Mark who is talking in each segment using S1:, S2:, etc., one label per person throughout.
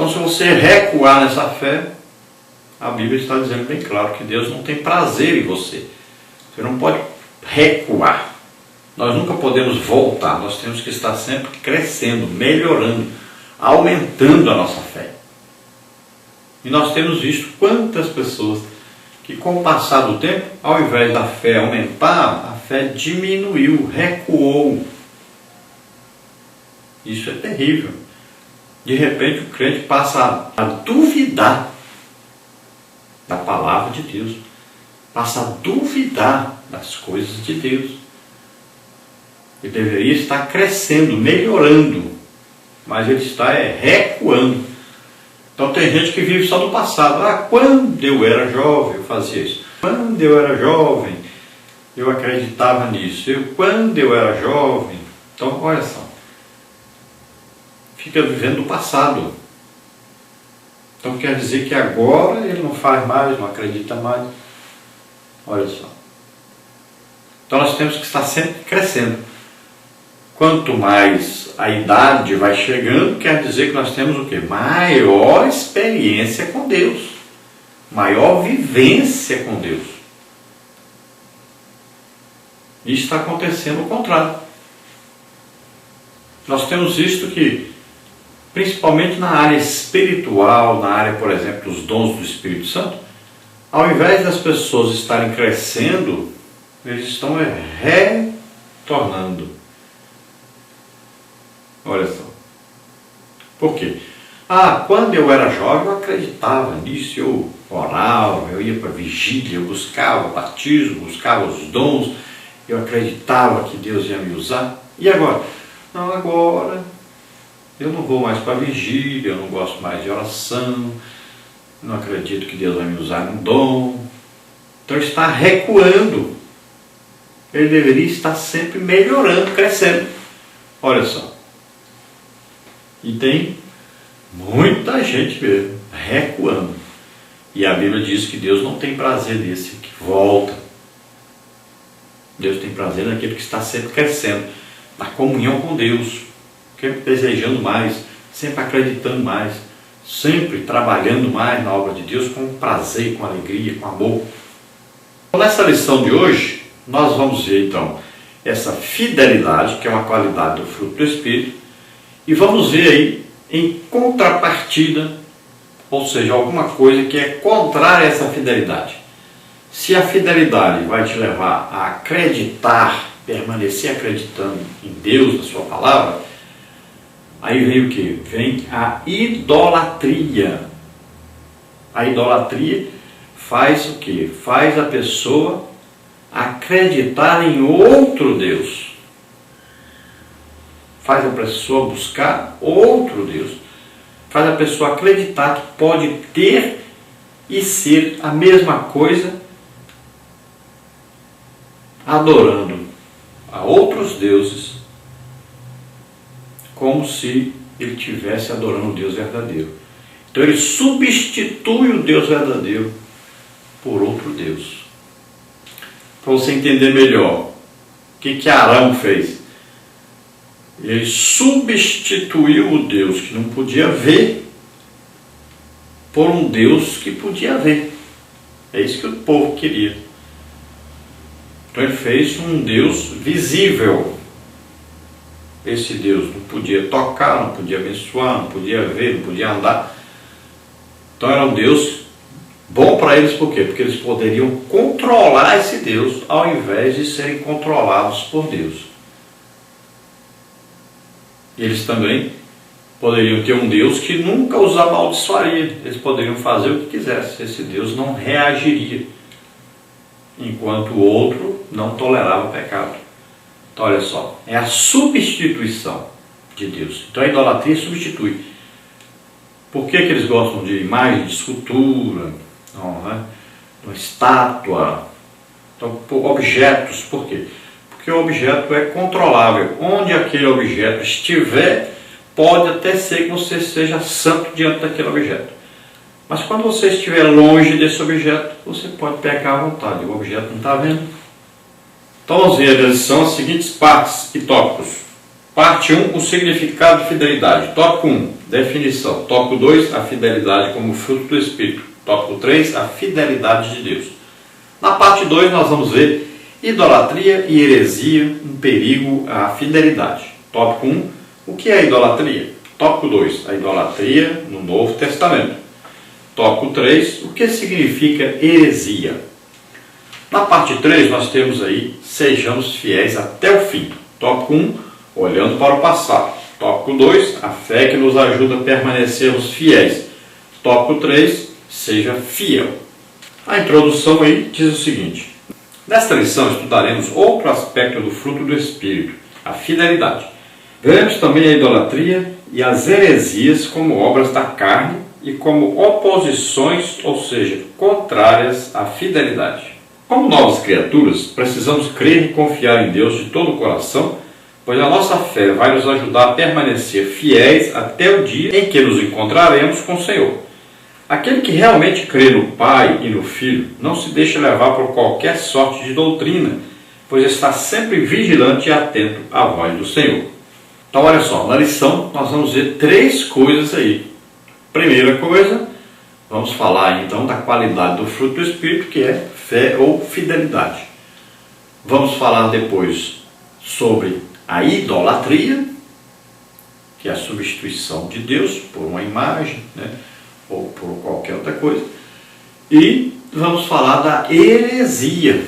S1: Então, se você recuar nessa fé, a Bíblia está dizendo bem claro que Deus não tem prazer em você. Você não pode recuar. Nós nunca podemos voltar. Nós temos que estar sempre crescendo, melhorando, aumentando a nossa fé. E nós temos visto quantas pessoas que, com o passar do tempo, ao invés da fé aumentar, a fé diminuiu, recuou. Isso é terrível. De repente o crente passa a duvidar da palavra de Deus, passa a duvidar das coisas de Deus. Ele deveria estar crescendo, melhorando, mas ele está recuando. Então tem gente que vive só do passado. Quando eu era jovem eu fazia isso. Quando eu era jovem eu acreditava nisso. Quando eu era jovem. Então olha só. Fica vivendo do passado. Então quer dizer que agora ele não faz mais, não acredita mais. Olha só. Então nós temos que estar sempre crescendo. Quanto mais a idade vai chegando, quer dizer que nós temos o quê? Maior experiência com Deus. Maior vivência com Deus. Isso está acontecendo o contrário. Nós temos visto que, principalmente na área espiritual, na área, por exemplo, dos dons do Espírito Santo, ao invés das pessoas estarem crescendo, eles estão retornando. Olha só. Por quê? Quando eu era jovem eu acreditava nisso, eu orava, eu ia para a vigília, eu buscava o batismo, buscava os dons, eu acreditava que Deus ia me usar. E agora? Não, agora eu não vou mais para a vigília, eu não gosto mais de oração, não acredito que Deus vai me usar um dom. Então está recuando. Ele deveria estar sempre melhorando, crescendo. Olha só. E tem muita gente mesmo recuando. E a Bíblia diz que Deus não tem prazer nesse que volta. Deus tem prazer naquele que está sempre crescendo, na comunhão com Deus, sempre desejando mais, sempre acreditando mais, sempre trabalhando mais na obra de Deus com prazer, com alegria, com amor. Então, nessa lição de hoje, nós vamos ver então essa fidelidade, que é uma qualidade do fruto do Espírito, e vamos ver aí em contrapartida, ou seja, alguma coisa que é contrária a essa fidelidade. Se a fidelidade vai te levar a acreditar, permanecer acreditando em Deus, na sua palavra, aí vem o que? Vem a idolatria. A idolatria faz o que? Faz a pessoa acreditar em outro Deus. Faz a pessoa buscar outro Deus. Faz a pessoa acreditar que pode ter e ser a mesma coisa, adorando a outros deuses, como se ele estivesse adorando o Deus verdadeiro. Então ele substitui o Deus verdadeiro por outro Deus. Para você entender melhor, o que Arão fez? Ele substituiu o Deus que não podia ver por um Deus que podia ver. É isso que o povo queria. Então ele fez um Deus visível. Esse Deus não podia tocar, não podia abençoar, não podia ver, não podia andar. Então era um Deus bom para eles, por quê? Porque eles poderiam controlar esse Deus ao invés de serem controlados por Deus. E eles também poderiam ter um Deus que nunca os amaldiçoaria. Eles poderiam fazer o que quisessem. Esse Deus não reagiria, enquanto o outro não tolerava o pecado. Então olha só, é a substituição de Deus. Então a idolatria substitui. Por que eles gostam de imagem, de escultura, uma estátua, então, objetos? Por quê? Porque o objeto é controlável. Onde aquele objeto estiver, pode até ser que você seja santo diante daquele objeto. Mas quando você estiver longe desse objeto, você pode pecar à vontade. O objeto não está vendo. Então vamos ver a lição, as seguintes partes e tópicos. Parte 1, o significado de fidelidade. Tópico 1, definição. Tópico 2, a fidelidade como fruto do Espírito. Tópico 3, a fidelidade de Deus. Na parte 2 nós vamos ver idolatria e heresia, um perigo à fidelidade. Tópico 1, o que é idolatria? Tópico 2, a idolatria no Novo Testamento. Tópico 3, o que significa heresia? Na parte 3 nós temos aí, sejamos fiéis até o fim. Tópico 1, olhando para o passado. Tópico 2, a fé que nos ajuda a permanecermos fiéis. Tópico 3, seja fiel. A introdução aí diz o seguinte: nesta lição estudaremos outro aspecto do fruto do Espírito, a fidelidade. Veremos também a idolatria e as heresias como obras da carne e como oposições, ou seja, contrárias à fidelidade. Como novas criaturas, precisamos crer e confiar em Deus de todo o coração, pois a nossa fé vai nos ajudar a permanecer fiéis até o dia em que nos encontraremos com o Senhor. Aquele que realmente crê no Pai e no Filho não se deixa levar por qualquer sorte de doutrina, pois está sempre vigilante e atento à voz do Senhor. Então olha só, na lição nós vamos ver 3 coisas aí. Primeira coisa, vamos falar então da qualidade do fruto do Espírito, que é fé ou fidelidade. Vamos falar depois sobre a idolatria, que é a substituição de Deus por uma imagem, ou por qualquer outra coisa. E vamos falar da heresia,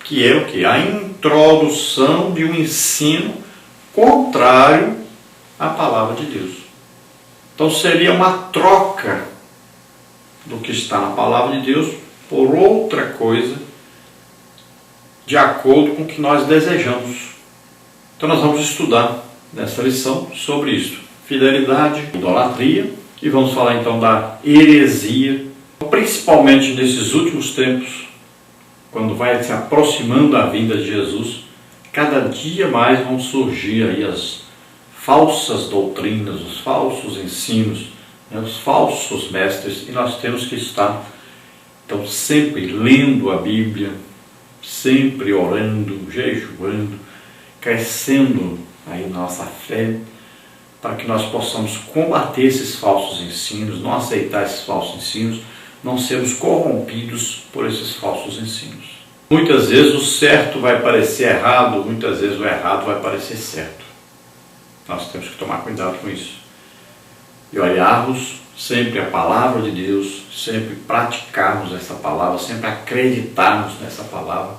S1: que é o que? A introdução de um ensino contrário à palavra de Deus. Então seria uma troca do que está na palavra de Deus por outra coisa, de acordo com o que nós desejamos. Então nós vamos estudar nessa lição sobre isso: fidelidade, idolatria, e vamos falar então da heresia, principalmente nesses últimos tempos, quando vai se aproximando a vinda de Jesus. Cada dia mais vão surgir aí as falsas doutrinas, os falsos ensinos, os falsos mestres, e nós temos que estar então sempre lendo a Bíblia, sempre orando, jejuando, crescendo aí nossa fé, para que nós possamos combater esses falsos ensinos, não aceitar esses falsos ensinos, não sermos corrompidos por esses falsos ensinos. Muitas vezes o certo vai parecer errado, muitas vezes o errado vai parecer certo. Nós temos que tomar cuidado com isso. E olharmos sempre a palavra de Deus, sempre praticarmos essa palavra, sempre acreditarmos nessa palavra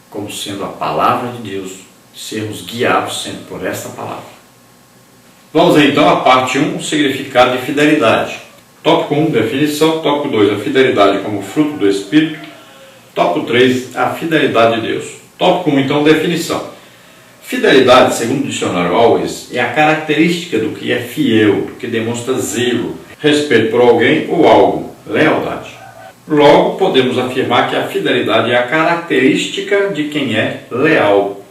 S1: como sendo a palavra de Deus, sermos guiados sempre por essa palavra. Vamos então à parte 1, o significado de fidelidade. Tópico 1, definição. Tópico 2, a fidelidade como fruto do Espírito. Tópico 3, a fidelidade de Deus. Tópico 1, então, definição. Fidelidade, segundo o dicionário Always, é a característica do que é fiel, do que demonstra zelo, respeito por alguém ou algo, lealdade. Logo, podemos afirmar que a fidelidade é a característica de quem é leal.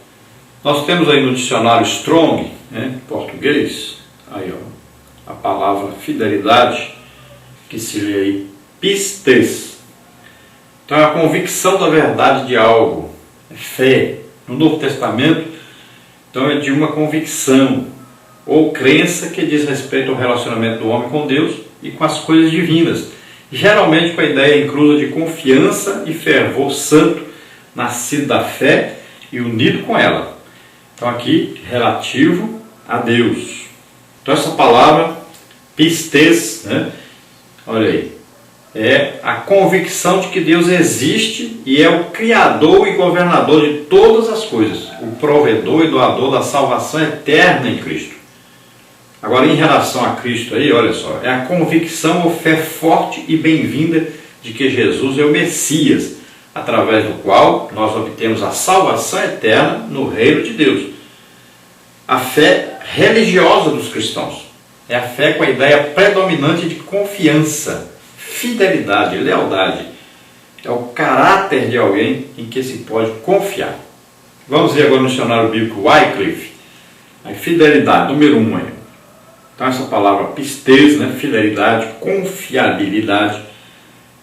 S1: Nós temos aí no dicionário Strong, em português, aí, a palavra fidelidade, que se lê aí pistes. Então é a convicção da verdade de algo, é fé. No Novo Testamento, então é de uma convicção ou crença que diz respeito ao relacionamento do homem com Deus e com as coisas divinas, geralmente com a ideia inclusa de confiança e fervor santo, nascido da fé e unido com ela. Então aqui, relativo a Deus. Então essa palavra, pistes, olha aí, é a convicção de que Deus existe e é o Criador e governador de todas as coisas, o provedor e doador da salvação eterna em Cristo. Agora, em relação a Cristo aí, olha só, é a convicção ou fé forte e bem-vinda de que Jesus é o Messias, através do qual nós obtemos a salvação eterna no reino de Deus. A fé religiosa dos cristãos é a fé com a ideia predominante de confiança, fidelidade, lealdade. É o caráter de alguém em que se pode confiar. Vamos ver agora no dicionário bíblico Wycliffe, a fidelidade, número 1 aí. Então essa palavra pistes, fidelidade, confiabilidade.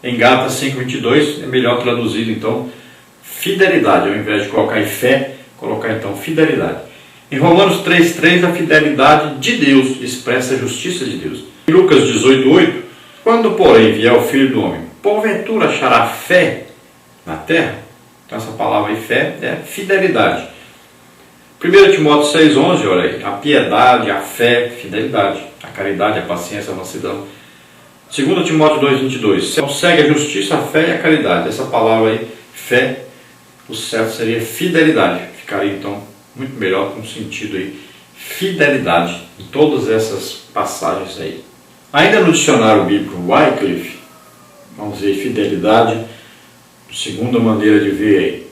S1: Em Gálatas 5:22 é melhor traduzido então fidelidade, ao invés de colocar em fé, colocar então fidelidade. Em Romanos 3,3, a fidelidade de Deus expressa a justiça de Deus. Em Lucas 18,8, quando, porém, vier o Filho do Homem, porventura achará fé na terra? Então essa palavra aí, fé, é fidelidade. 1 Timóteo 6,11, olha aí, a piedade, a fé, fidelidade, a caridade, a paciência, a mansidão. 2 Timóteo 2,22, então segue a justiça, a fé e a caridade. Essa palavra aí, fé, o certo seria fidelidade. Ficaria então muito melhor com o sentido aí, fidelidade, em todas essas passagens aí. Ainda no dicionário bíblico Wycliffe, vamos ver fidelidade, segunda maneira de ver aí.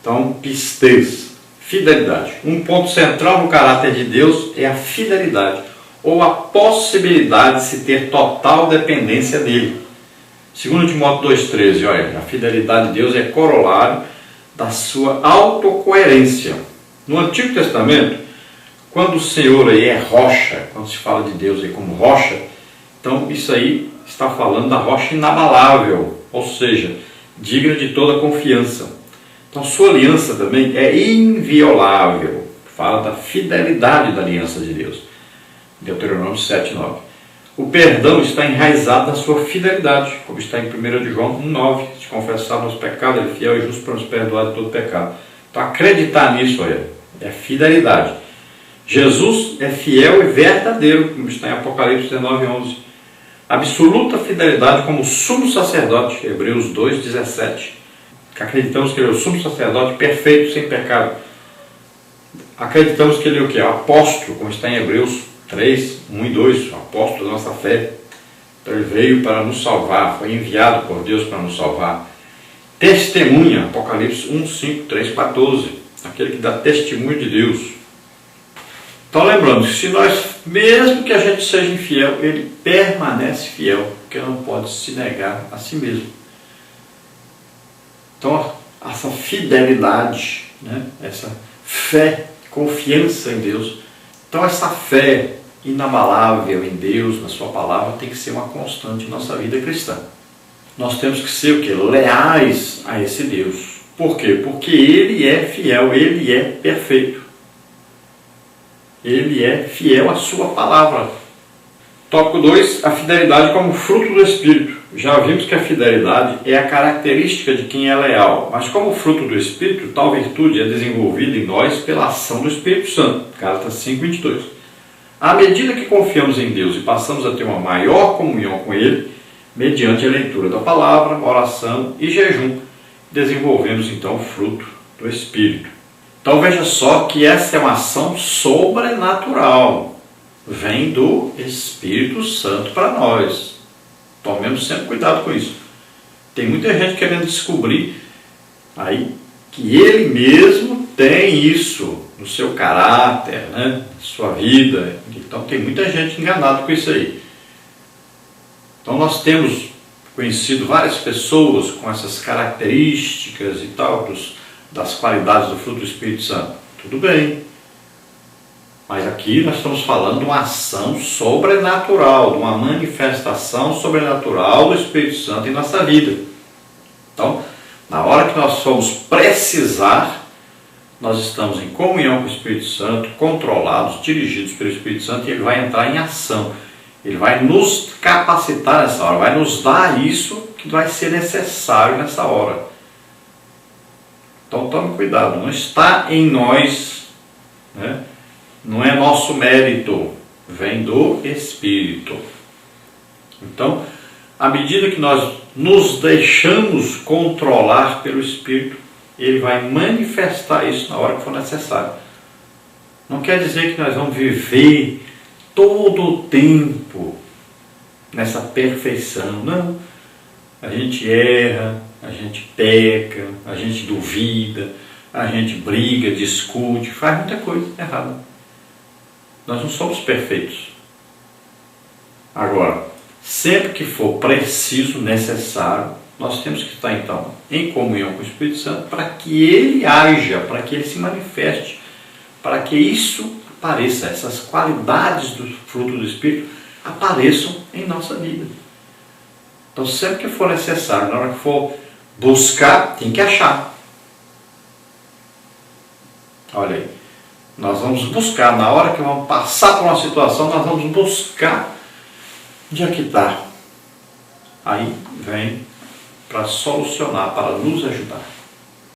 S1: Então, pistes, fidelidade. Um ponto central no caráter de Deus é a fidelidade, ou a possibilidade de se ter total dependência dele. 2 Timóteo 2,13, olha, a fidelidade de Deus é corolário da sua autocoerência. No Antigo Testamento, quando o Senhor aí é rocha, quando se fala de Deus aí como rocha, então isso aí está falando da rocha inabalável, ou seja, digna de toda confiança. Então sua aliança também é inviolável, fala da fidelidade da aliança de Deus. Deuteronômio 7,9. O perdão está enraizado na sua fidelidade, como está em 1 João 1,9. Se confessar nosso pecado, ele é fiel e justo para nos perdoar de todo pecado. Então acreditar nisso é fidelidade. Jesus é fiel e verdadeiro, como está em Apocalipse 19,11. Absoluta fidelidade como sumo sacerdote, Hebreus 2,17. Acreditamos que ele é o sumo sacerdote perfeito, sem pecado. Acreditamos que ele é o quê? Apóstolo, como está em Hebreus 3, 1 e 2, o apóstolo da nossa fé. Então ele veio para nos salvar, foi enviado por Deus para nos salvar. Testemunha, Apocalipse 1, 5, 3, 14, aquele que dá testemunho de Deus. Então lembrando que se nós, mesmo que a gente seja infiel, ele permanece fiel, porque não pode se negar a si mesmo. Então essa fidelidade, né? Essa fé, confiança em Deus. Então essa fé inabalável em Deus, na sua palavra, tem que ser uma constante em nossa vida cristã. Nós temos que ser o quê? Leais a esse Deus. Por quê? Porque Ele é fiel, Ele é perfeito. Ele é fiel à sua palavra. Tópico 2, a fidelidade como fruto do Espírito. Já vimos que a fidelidade é a característica de quem é leal, mas como fruto do Espírito, tal virtude é desenvolvida em nós pela ação do Espírito Santo. Gálatas 5:22. À medida que confiamos em Deus e passamos a ter uma maior comunhão com Ele, mediante a leitura da palavra, oração e jejum, desenvolvemos então o fruto do Espírito. Então veja só que essa é uma ação sobrenatural, vem do Espírito Santo para nós. Tomemos sempre cuidado com isso. Tem muita gente querendo descobrir aí que ele mesmo tem isso no seu caráter, né, na sua vida. Então tem muita gente enganada com isso aí. Então nós temos conhecido várias pessoas com essas características e tal, das qualidades do fruto do Espírito Santo. Tudo bem. Mas aqui nós estamos falando de uma ação sobrenatural, de uma manifestação sobrenatural do Espírito Santo em nossa vida. Então, na hora que nós formos precisar, nós estamos em comunhão com o Espírito Santo, controlados, dirigidos pelo Espírito Santo, e ele vai entrar em ação. Ele vai nos capacitar nessa hora, vai nos dar isso que vai ser necessário nessa hora. Então tome cuidado, não está em nós, né? Não é nosso mérito, vem do Espírito. Então, à medida que nós nos deixamos controlar pelo Espírito, ele vai manifestar isso na hora que for necessário. Não quer dizer que nós vamos viver todo o tempo nessa perfeição, não. A gente erra, a gente peca, a gente duvida, a gente briga, discute, faz muita coisa errada. Nós não somos perfeitos. Agora, sempre que for preciso, necessário, nós temos que estar então em comunhão com o Espírito Santo para que ele haja, para que ele se manifeste, para que isso apareça, essas qualidades do fruto do Espírito apareçam em nossa vida. Então sempre que for necessário, na hora que for buscar, tem que achar. Olha aí, Nós vamos buscar, na hora que vamos passar por uma situação, nós vamos buscar onde é que está. Aí vem para solucionar, para nos ajudar.